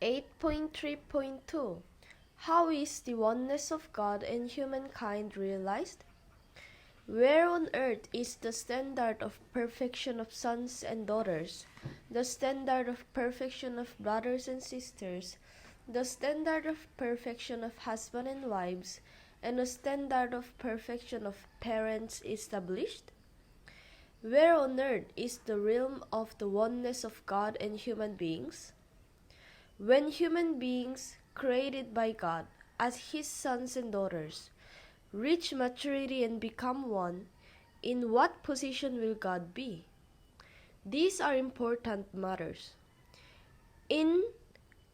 8.3.2 How is the oneness of God and humankind realized? Where on earth is the standard of perfection of sons and daughters, the standard of perfection of brothers and sisters, the standard of perfection of husband and wives, and the standard of perfection of parents established? Where on earth is the realm of the oneness of God and human beings? When human beings, created by God as His sons and daughters, reach maturity and become one, in what position will God be? These are important matters. In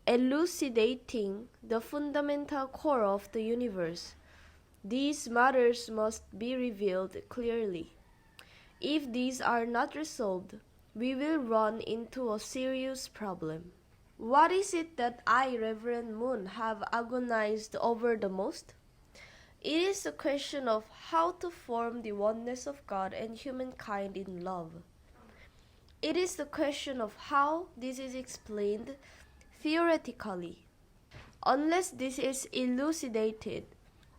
elucidating the fundamental core of the universe, these matters must be revealed clearly. If these are not resolved, we will run into a serious problem. What is it that I, Reverend Moon, have agonized over the most? It is a question of how to form the oneness of God and humankind in love. It is the question of how this is explained theoretically. Unless this is elucidated,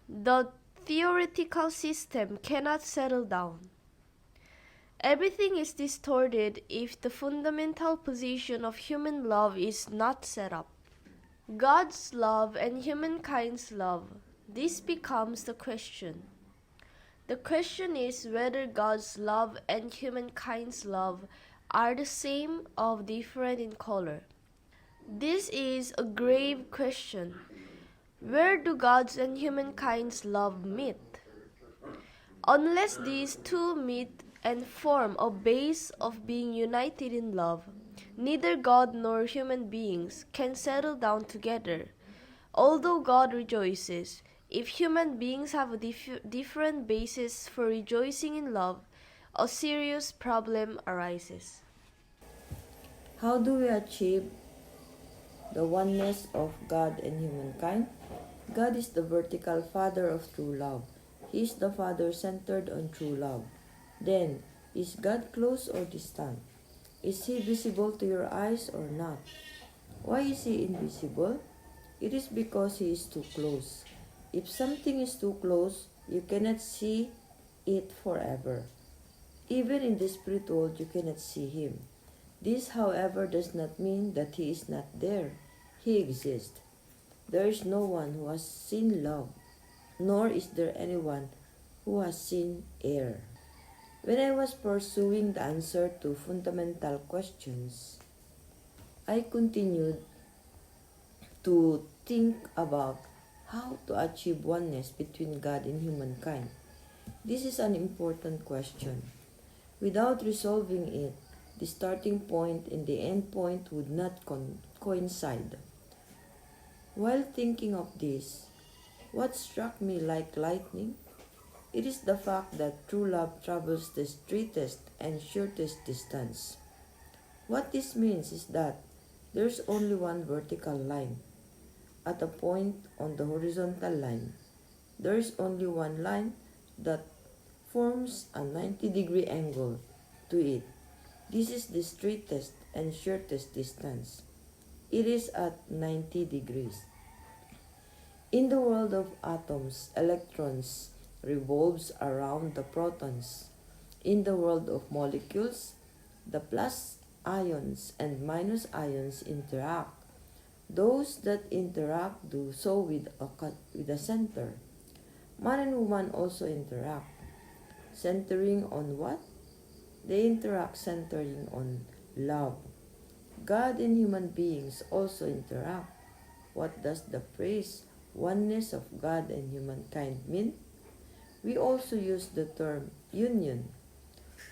the theoretical system cannot settle down. Everything is distorted if the fundamental position of human love is not set up. God's love and humankind's love, this becomes the question. The question is whether God's love and humankind's love are the same or different in color. This is a grave question. Where do God's and humankind's love meet? Unless these two meet and form a base of being united in love, neither God nor human beings can settle down together. Although God rejoices, if human beings have a different basis for rejoicing in love, a serious problem arises. How do we achieve the oneness of God and humankind? God is the vertical Father of true love. He is the Father centered on true love. Then, is God close or distant? Is He visible to your eyes or not? Why is He invisible? It is because He is too close. If something is too close, you cannot see it forever. Even in the spirit world, you cannot see Him. This, however, does not mean that He is not there. He exists. There is no one who has seen love, nor is there anyone who has seen air. When I was pursuing the answer to fundamental questions, I continued to think about how to achieve oneness between God and humankind. This is an important question. Without resolving it, the starting point and the end point would not coincide. While thinking of this, what struck me like lightning? It is the fact that true love travels the straightest and shortest distance. What this means is that there's only one vertical line. At a point on the horizontal line, there is only one line that forms a 90-degree angle to it. This is the straightest and shortest distance. It is at 90 degrees. In the world of atoms, electrons revolves around the protons. In the world of molecules, the plus ions and minus ions interact. Those that interact do so with a center. Man and woman also interact. Centering on what? They interact centering on love. God and human beings also interact. What does the phrase oneness of God and humankind mean? We also use the term union.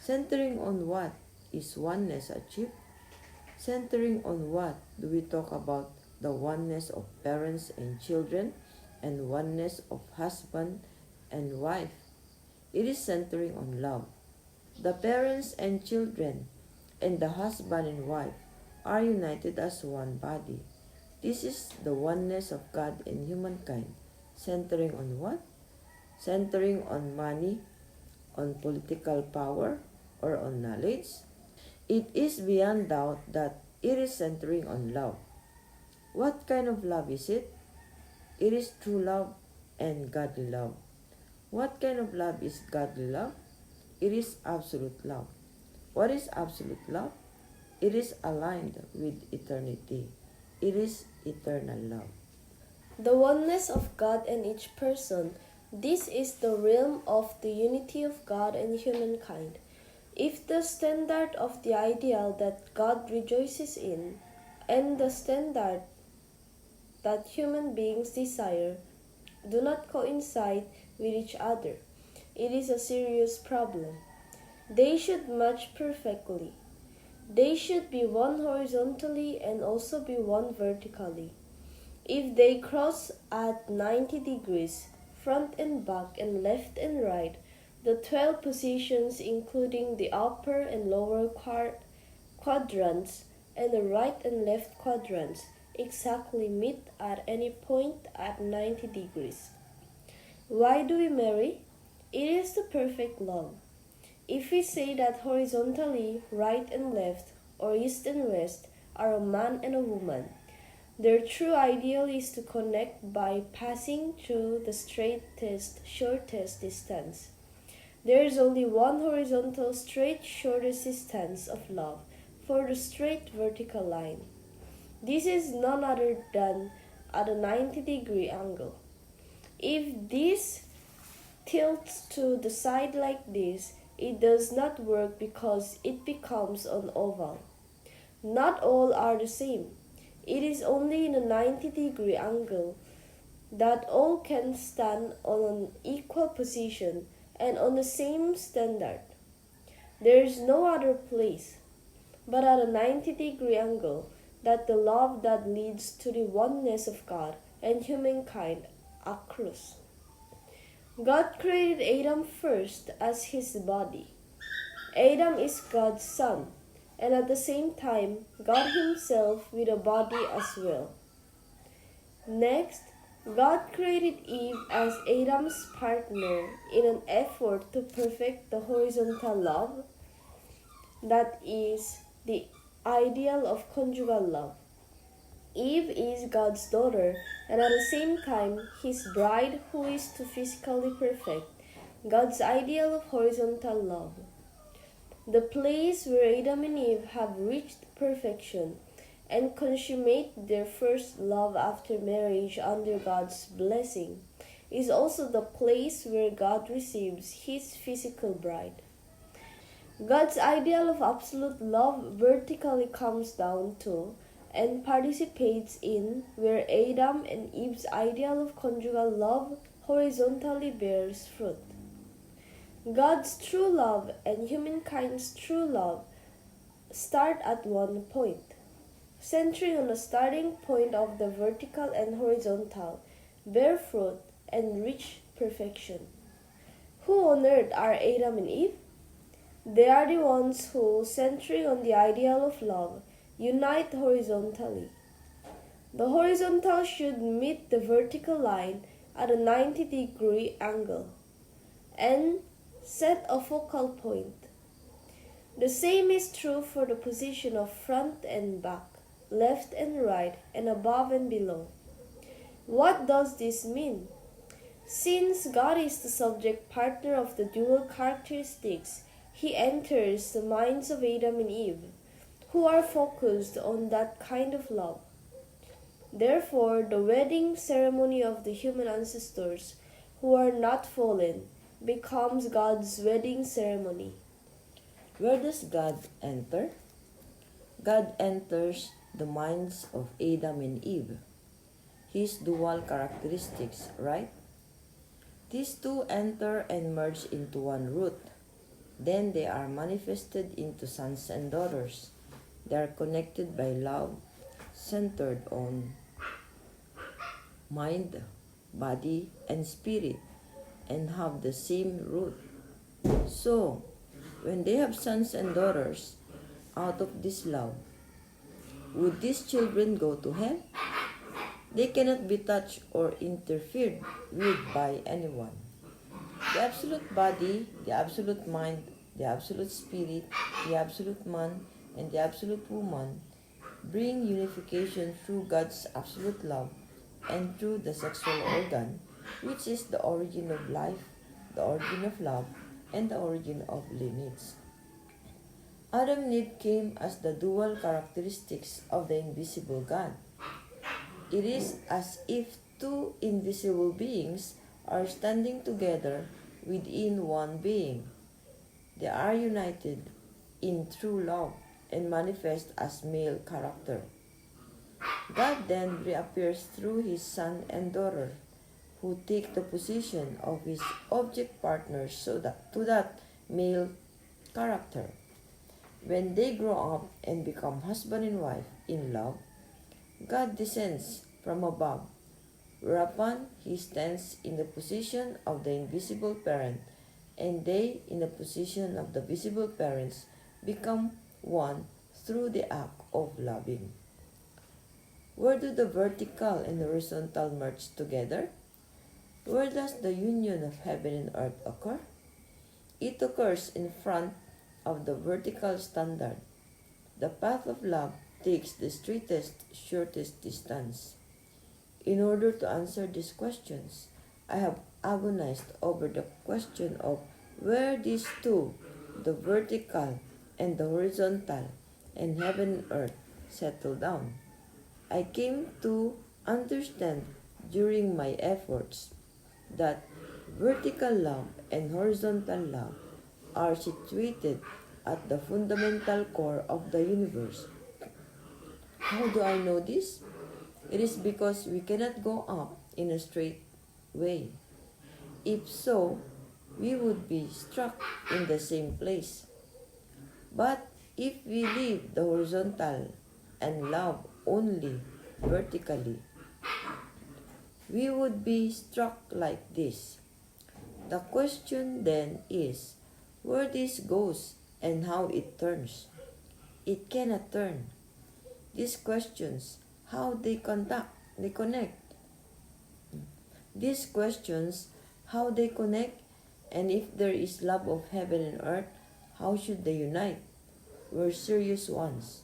Centering on what is oneness achieved? Centering on what do we talk about the oneness of parents and children and oneness of husband and wife? It is centering on love. The parents and children and the husband and wife are united as one body. This is the oneness of God and humankind. Centering on what? Centering on money, on political power, or on knowledge? It is beyond doubt that it is centering on love. What kind of love is it? It is true love and godly love. What kind of love is godly love? It is absolute love. What is absolute love? It is aligned with eternity. It is eternal love. The oneness of God and each person. This is the realm of the unity of God and humankind. If the standard of the ideal that God rejoices in and the standard that human beings desire do not coincide with each other, it is a serious problem. They should match perfectly. They should be one horizontally and also be one vertically. If they cross at 90 degrees, front and back and left and right, the 12 positions including the upper and lower quadrants and the right and left quadrants exactly meet at any point at 90 degrees. Why do we marry? It is the perfect love. If we say that horizontally right and left or east and west are a man and a woman, their true ideal is to connect by passing through the straightest, shortest distance. There is only one horizontal, straight, shortest distance of love for the straight vertical line. This is none other than at a 90-degree angle. If this tilts to the side like this, it does not work because it becomes an oval. Not all are the same. It is only in a 90-degree angle that all can stand on an equal position and on the same standard. There is no other place but at a 90-degree angle that the love that leads to the oneness of God and humankind accrues. God created Adam first as his body. Adam is God's son, and at the same time, God himself with a body as well. Next, God created Eve as Adam's partner in an effort to perfect the horizontal love that is the ideal of conjugal love. Eve is God's daughter and at the same time his bride who is to physically perfect God's ideal of horizontal love. The place where Adam and Eve have reached perfection and consummate their first love after marriage under God's blessing is also the place where God receives his physical bride. God's ideal of absolute love vertically comes down to and participates in where Adam and Eve's ideal of conjugal love horizontally bears fruit. God's true love and humankind's true love start at one point, centering on the starting point of the vertical and horizontal, bear fruit and reach perfection. Who on earth are Adam and Eve? They are the ones who, centering on the ideal of love, unite horizontally. The horizontal should meet the vertical line at a 90-degree angle and set a focal point. The same is true for the position of front and back, left and right, and above and below. What does this mean? Since God is the subject partner of the dual characteristics, he enters the minds of Adam and Eve, who are focused on that kind of love. Therefore, the wedding ceremony of the human ancestors, who are not fallen, becomes God's wedding ceremony. Where does God enter? God enters the minds of Adam and Eve. His dual characteristics, right? These two enter and merge into one root. Then they are manifested into sons and daughters. They are connected by love, centered on mind, body, and spirit, and have the same root. So, when they have sons and daughters out of this love, would these children go to hell? They cannot be touched or interfered with by anyone. The absolute body, the absolute mind, the absolute spirit, the absolute man, and the absolute woman, bring unification through God's absolute love and through the sexual organ, which is the origin of life, the origin of love, and the origin of lineage. Adam and Eve came as the dual characteristics of the invisible God. It is as if two invisible beings are standing together within one being. They are united in true love and manifest as male character. God then reappears through his son and daughter, who take the position of his object partners to that male character. When they grow up and become husband and wife in love, God descends from above, whereupon he stands in the position of the invisible parent, and they, in the position of the visible parents, become one through the act of loving. Where do the vertical and horizontal merge together? Where does the union of heaven and earth occur? It occurs in front of the vertical standard. The path of love takes the straightest, shortest distance. In order to answer these questions, I have agonized over the question of where these two, the vertical and the horizontal, and heaven and earth, settle down. I came to understand during my efforts that vertical love and horizontal love are situated at the fundamental core of the universe. How do I know this? It is because we cannot go up in a straight way. If so, we would be struck in the same place. But if we leave the horizontal and love only vertically, we would be struck like this. The question then is where this goes and how it turns. It cannot turn. These questions, how they connect. These questions, how they connect, and if there is love of heaven and earth, how should they unite, were serious ones.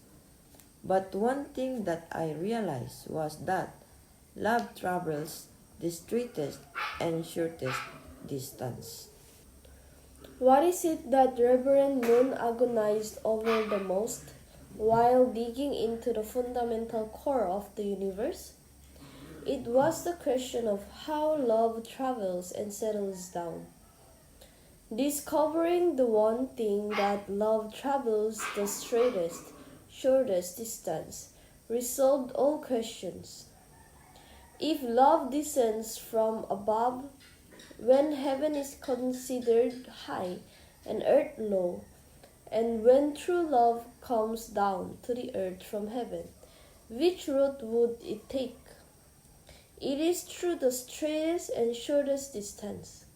But one thing that I realized was that love travels the straightest and shortest distance. What is it that Reverend Moon agonized over the most while digging into the fundamental core of the universe? It was the question of how love travels and settles down. Discovering the one thing that love travels the straightest, shortest distance resolved all questions. If love descends from above, when heaven is considered high and earth low, and when true love comes down to the earth from heaven, which route would it take? It is through the straightest and shortest distance.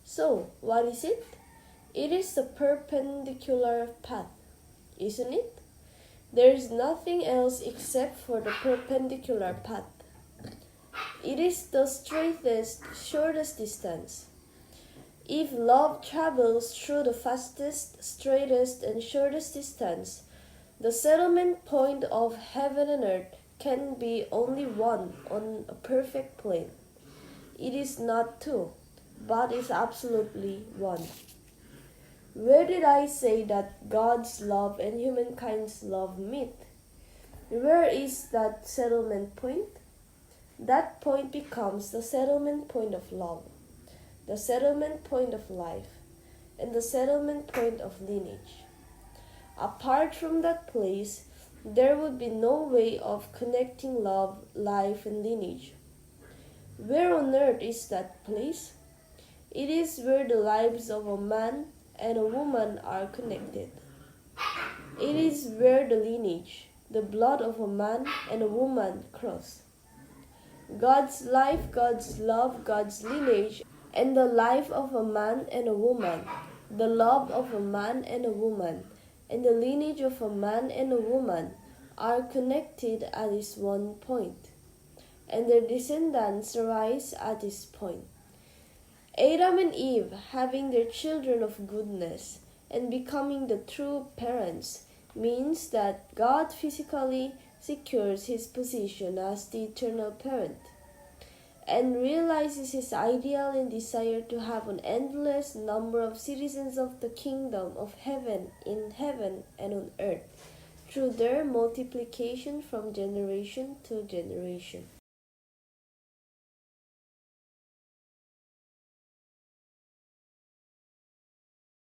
So, what is it? It is the perpendicular path, isn't it? There is nothing else except for the perpendicular path. It is the straightest, shortest distance. If love travels through the fastest, straightest, and shortest distance, the settlement point of heaven and earth can be only one on a perfect plane. It is not two, but is absolutely one. Where did I say that God's love and humankind's love meet? Where is that settlement point? That point becomes the settlement point of love, the settlement point of life, and the settlement point of lineage. Apart from that place, there would be no way of connecting love, life, and lineage. Where on earth is that place? It is where the lives of a man and a woman are connected. It is where the lineage, the blood of a man and a woman cross. God's life, God's love, God's lineage, and the life of a man and a woman, the love of a man and a woman, and the lineage of a man and a woman are connected at this one point, and their descendants rise at this point. Adam and Eve, having their children of goodness and becoming the true parents, means that God physically secures his position as the eternal parent, and realizes his ideal and desire to have an endless number of citizens of the kingdom of heaven in heaven and on earth through their multiplication from generation to generation.